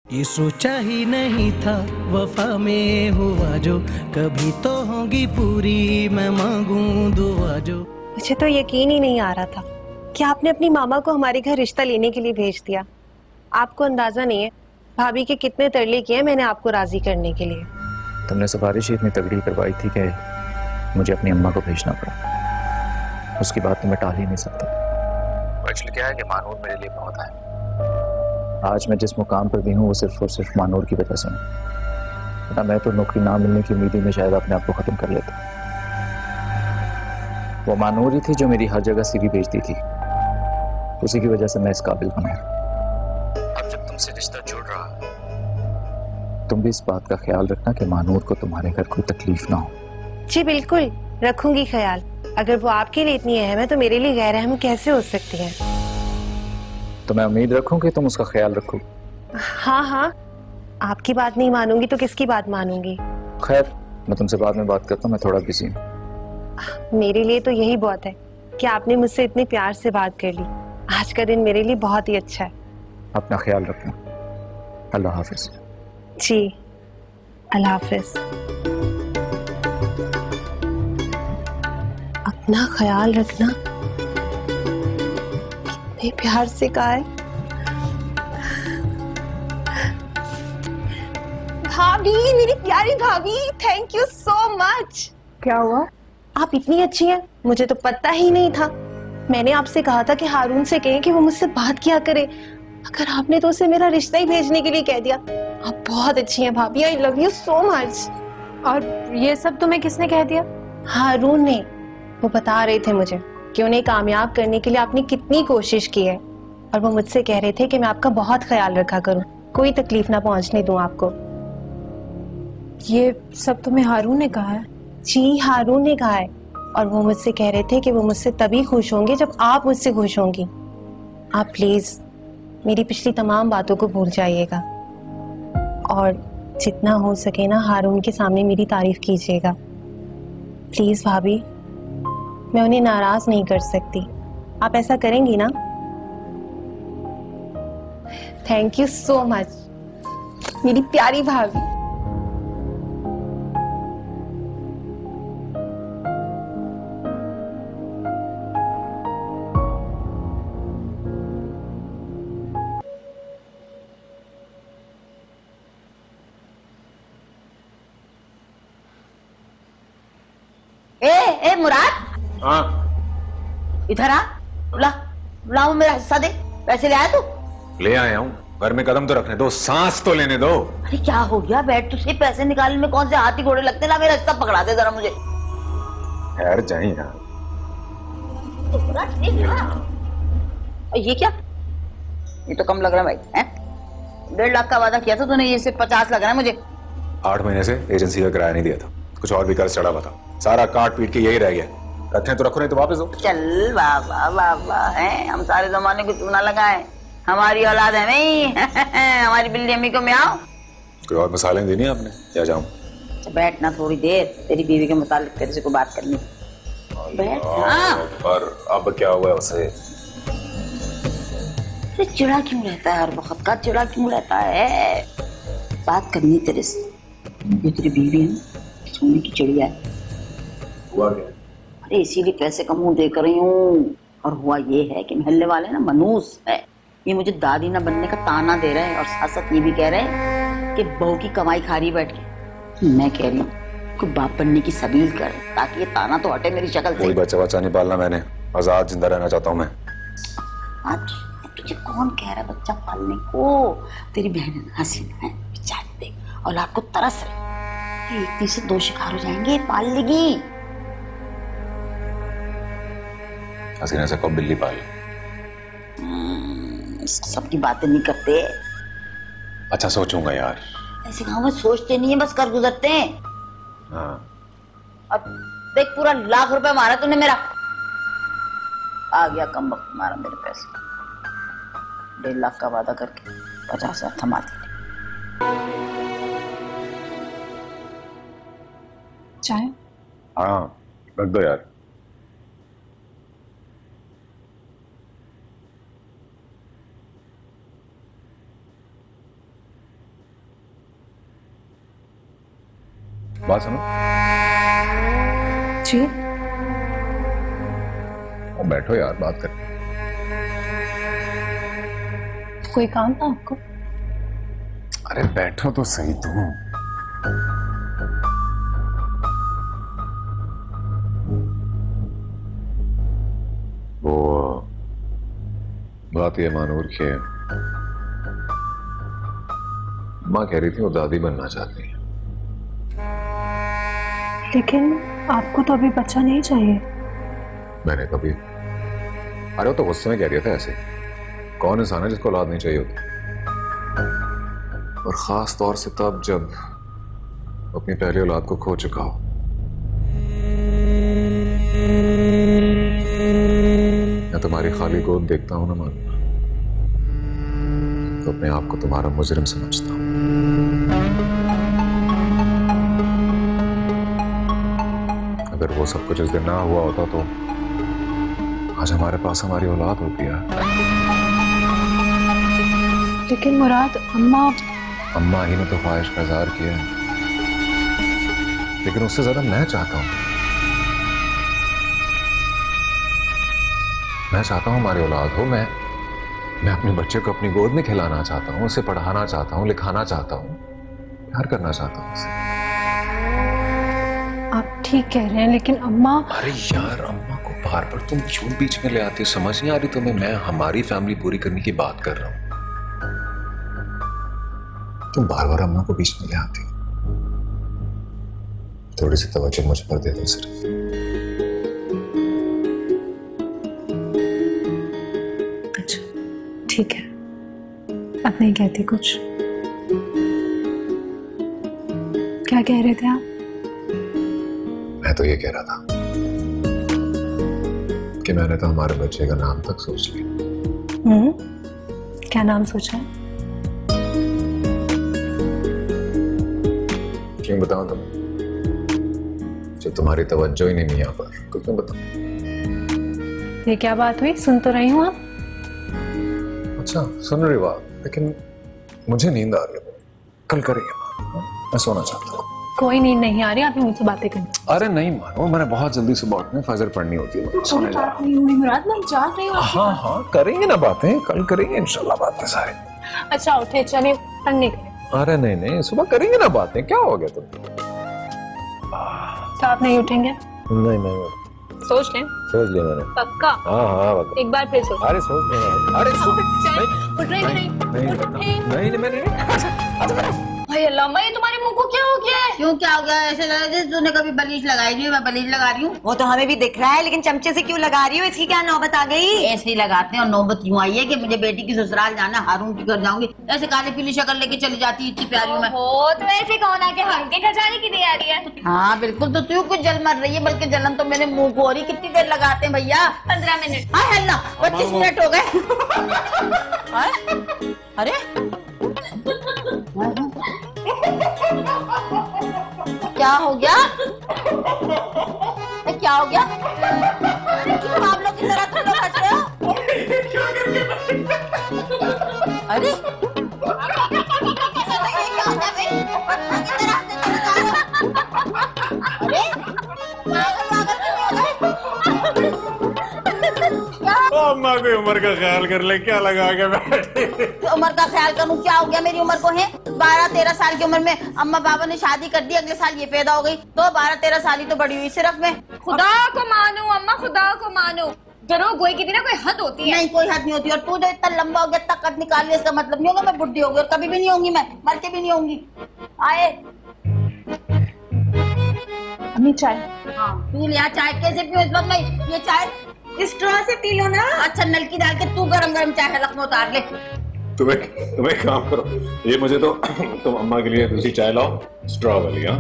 ये सोचा ही नहीं था वफा में हुआ जो, कभी तो होगी पूरी मैं मांगूं दुआ जो। मुझे तो यकीन ही नहीं आ रहा था कि आपने अपनी मामा को हमारे घर रिश्ता लेने के लिए भेज दिया। आपको अंदाजा नहीं है भाभी के कितने तरले किए मैंने आपको राजी करने के लिए। तुमने सिफारिश इतनी तगड़ी करवाई थी कि मुझे अपनी अम्मा को भेजना पड़ा। उसकी बात तो मैं टाल ही नहीं सकता। एक्चुअली क्या है कि मानूर मेरे लिए बहुत है। आज मैं जिस मुकाम पर भी हूँ वो सिर्फ और सिर्फ मानूर की वजह से हूँ। ना मैं तो नौकरी ना मिलने की उम्मीद में शायद अपने आप को खत्म कर लेता। वो मानूर ही थी जो मेरी हर जगह सीवी भेजती थी। उसी की वजह से मैं इस काबिल बना। अब जब तुमसे रिश्ता जुड़ रहा, तुम भी इस बात का ख्याल रखना कि मानूर को तुम्हारे घर कोई तकलीफ ना हो। जी बिल्कुल रखूंगी ख्याल। अगर वो आपके लिए इतनी अहम है तो मेरे लिए गैर अहम कैसे हो सकती है। तो मैं उम्मीद रखूं कि तुम उसका ख्याल रखो। हाँ हाँ, आपकी बात नहीं मानूंगी तो किसकी बात मानूंगी। खैर मैं तुमसे बाद में बात करता हूँ, मैं थोड़ा बिजी हूँ। मेरे लिए तो यही बहुत है कि आपने मुझसे इतने प्यार से बात कर ली। आज का दिन मेरे लिए बहुत ही अच्छा है। अपना ख्याल रखना। अल्लाह हाफिज। जी अल्लाह हाफिज। अपना ख्याल रखना कितने प्यार से कहा है। भाभी, मेरी प्यारी भाभी, थैंक यू सो मच। क्या हुआ? आप इतनी अच्छी हैं, मुझे तो पता ही नहीं था। मैंने आपसे कहा था कि हारून से कहें कि वो मुझसे बात किया करे, अगर आपने तो उसे मेरा रिश्ता ही भेजने के लिए कह दिया। आप बहुत अच्छी हैं भाभी, I love you so much. और ये सब तुम्हें किसने कह दिया? हारून ने। वो बता रहे थे मुझे कि उन्हें कामयाब करने के लिए आपने कितनी कोशिश की है, और वो मुझसे कह रहे थे कि मैं आपका बहुत ख्याल रखा करूं, कोई तकलीफ ना पहुंचने दूं आपको। ये सब तुम्हें हारून ने कहा है? जी हारून ने कहा है, और वो मुझसे कह रहे थे कि वो मुझसे तभी खुश होंगे जब आप मुझसे खुश होंगी। आप प्लीज मेरी पिछली तमाम बातों को भूल जाइएगा, और जितना हो सके ना हारून के सामने मेरी तारीफ कीजिएगा प्लीज। भाभी, मैं उन्हें नाराज नहीं कर सकती, आप ऐसा करेंगी ना? थैंक यू सो मच मेरी प्यारी भाभी। ए मुराद, हाँ इधर आ। लाओ मेरा हिस्सा दे। पैसे ले आया तू? ले आया हूँ। घर में कदम तो रखने दो, सांस तो लेने दो। अरे क्या हो गया? बैठ, तुझे पैसे निकालने में कौन से हाथी घोड़े लगते ना। मेरा हिस्सा पकड़ा दे जरा मुझे। खैर जाइए यार। ये क्या? ये तो कम लग रहा है भाई। हैं? 1.5 लाख का वादा किया था तूने, ये सिर्फ 50 लग रहा है मुझे। 8 महीने से एजेंसी का किराया नहीं दिया था, कुछ और भी कर्ज चढ़ा हुआ था, सारा काट पीट के यही रह गया। रखे तो रखो, नहीं तो वापस दो। चल वाह वाह वाह है, हम सारे जमाने को चूना लगाए। हमारी औलाद है नहीं। हमारी बिल्ली अम्मी को म्याओ। कोई और मसाले देनी है आपने या जाऊं? बैठ ना थोड़ी देर, तेरी बीवी के मुतालिक तेरे से कोई बात करनी। बैठ ना। पर अब क्या हुआ उसे? चिड़ा क्यों रहता है हर वक्त का? चिड़ा क्यों रहता है? बात करनी तेरे से। ये तेरी बीवी है ना, सोने की चिड़िया है। हुआ क्या? अरे इसीलिए पैसे का मुंह देख रही हूँ। और हुआ ये है कि मोहल्ले वाले ना मनूस है, ये मुझे दादी ना बनने का ताना दे रहे हैं, और साथ साथ ये भी कह रहे हैं कि बहू की कमाई खा रही बैठ के। मैं कह रही हूँ कोई बाप बनने की सबील कर, ताकि ये ताना तो हटे मेरी शक्ल से। कोई बच्चा बच्चा नहीं पालना मैंने, आजाद जिंदा रहना चाहता हूँ मैं। आज तुझे कौन कह रहा है बच्चा पालने को? तेरी बहन हसीना है, बेचारी देख, औलाद को तरस रही। एक तीर से 2 शिकार हो जाएंगे, पाल लेगी। हसीना से कब बिल्ली पाल? सबकी बातें नहीं करते। अच्छा सोचूंगा यार। ऐसे गाँव में सोचते नहीं है, बस कर गुजरते हैं। हाँ। अब देख, पूरा 1 लाख रुपए मारा तूने मेरा। आ गया कम वक्त मारा मेरे पैसे। 1.5 लाख का वादा करके 50,000 थमा दिए। चाय? हाँ रख दो यार। बात सुनो। जी बैठो यार, बात कर। कोई काम था आपको? अरे बैठो तो सही तुम। वो बात ये मानूर के माँ कह रही थी वो दादी बनना चाहती है। लेकिन आपको तो अभी बच्चा नहीं चाहिए। मैंने कभी, अरे वो तो गुस्से में कह रही था ऐसे। कौन इंसान है जिसको औलाद नहीं चाहिए होती, और खास तौर से तब जब अपनी पहली औलाद को खो चुका हो। मैं तुम्हारी खाली गोद देखता हूं ना मानूर, तो अपने आप को तुम्हारा मुजरिम समझता हूं। अगर वो सब कुछ इस दिन ना हुआ होता तो आज हमारे पास हमारी औलाद होती है। लेकिन मुराद, अम्मा ही ने तो ख्वाहिश का इज़हार किया है, लेकिन उससे ज्यादा मैं चाहता हूं हमारी औलाद हो। मैं अपने बच्चे को अपनी गोद में खिलाना चाहता हूं, उसे पढ़ाना चाहता हूं, लिखाना चाहता हूं, प्यार करना चाहता हूं उससे। आप ठीक कह रहे हैं, लेकिन अम्मा। अरे यार, अम्मा को बार बार तुम क्यों बीच में ले आती हो? समझ नहीं आ रही तुम्हें? मैं हमारी फैमिली पूरी करने की बात कर रहा हूं, तुम बार बार अम्मा को बीच में ले आती हो। थोड़ी सी तवज्जो मुझ पर दे दो सिर्फ। अच्छा ठीक है, अब नहीं कहती कुछ। क्या कह रहे थे आप? मैं तो ये कह रहा था कि मैंने तो हमारे बच्चे का नाम तक सोच लिया। क्या नाम सोचा? क्यों बताऊं तुम्हें? जब तुम्हारी तवज्जो ही नहीं मियां पर, तो क्यों बताऊं? ये क्या बात हुई? सुन तो रही हूँ आप। अच्छा सुन रही बात, लेकिन मुझे नींद आ रही है। कल करेंगे बात, मैं सोना चाहता हूँ। कोई नींद नहीं आ रही, आप मुझसे बातें करें। अरे नहीं मानो, मैंने बहुत जल्दी सुबह उठना है, फजर पढ़नी होती है। सोने जा रहा हूँ। मुराद, मैं जान रही हूँ। हाँ हाँ करेंगे ना बातें, कल करेंगे इंशाल्लाह बातें सारे। अच्छा उठे, चले पढ़ने के लिए। अरे नहीं नहीं, सुबह करेंगे ना बातें, क्या हो गया तुम? तो आप नहीं उठेंगे? नहीं नहीं, सोच लें। सोच लिया मैंने। पक्का? हाँ हाँ पक्का। एक बार फिर सोच। अरे सोच लिया। अरे उठ रही नहीं। नहीं। भाई अल्लाह, अम्मा ये तुम्हारे मुंह को क्या हो गया है? क्यों क्या हो गया? ऐसे लग रहा है तूने कभी बलीच लगाई नहीं, मैं बलीच लगा रही हूँ। वो तो हमें भी दिख रहा है, लेकिन चमचे से क्यों लगा रही हो? इसकी क्या नौबत आ गई? ऐसे ही लगाते हैं, और नौबत यूं आई है कि मुझे बेटी की ससुराल जाना, हारून के घर जाऊंगी, ऐसे काली पीली शक्ल लेके चली जाती, इतनी प्यारी हूँ मैं। ओहो, तो ऐसे कौन आके हारून के घर जाने की तैयारी है? हाँ बिल्कुल, तो तू कुछ जल मर रही है, बल्कि जलन तो मेरे मुंह को हो रही। कितनी देर लगाते हैं भैया? 15 मिनट। हाँ हल्ला, 25 मिनट हो गए। अरे क्या हो गया? क्या हो गया? क्यों आप लोग की तरह तुम लोग हंस रहे हो? अरे अम्मा कोई उम्र का ख्याल कर ले, क्या लगा के बैठे? उम्र का ख्याल करूं? क्या हो गया? मेरी उम्र को है 12-13 साल की उम्र में अम्मा बाबा ने शादी कर दी, अगले साल ये पैदा हो गई, तो 12-13 साल ही तो बड़ी हुई सिर्फ मैं। खुदा को मानो अम्मा, खुदा को मानो। डरो गोई की भी ना कोई हद होती है। नहीं कोई हद नहीं होती, और तू जो इतना लंबा हो गया, इतना कद निकाल लिया, इसका मतलब नहीं होगा मैं बुढ़ी हो गई, और कभी भी नहीं होंगी, मैं मर के भी नहीं होंगी। आए अम्मी चाय। हाँ पी लिया चाय। कैसे पियो इस वक्त? मैं ये चाय स्ट्रॉ से पी लो ना। अच्छा नलकी डाल के तू गरम गरम चाय हलक में उतार ले। तुम्हें काम करो, ये मुझे तो तुम अम्मा के लिए दूसरी चाय लाओ, स्ट्रॉ वाली। हाँ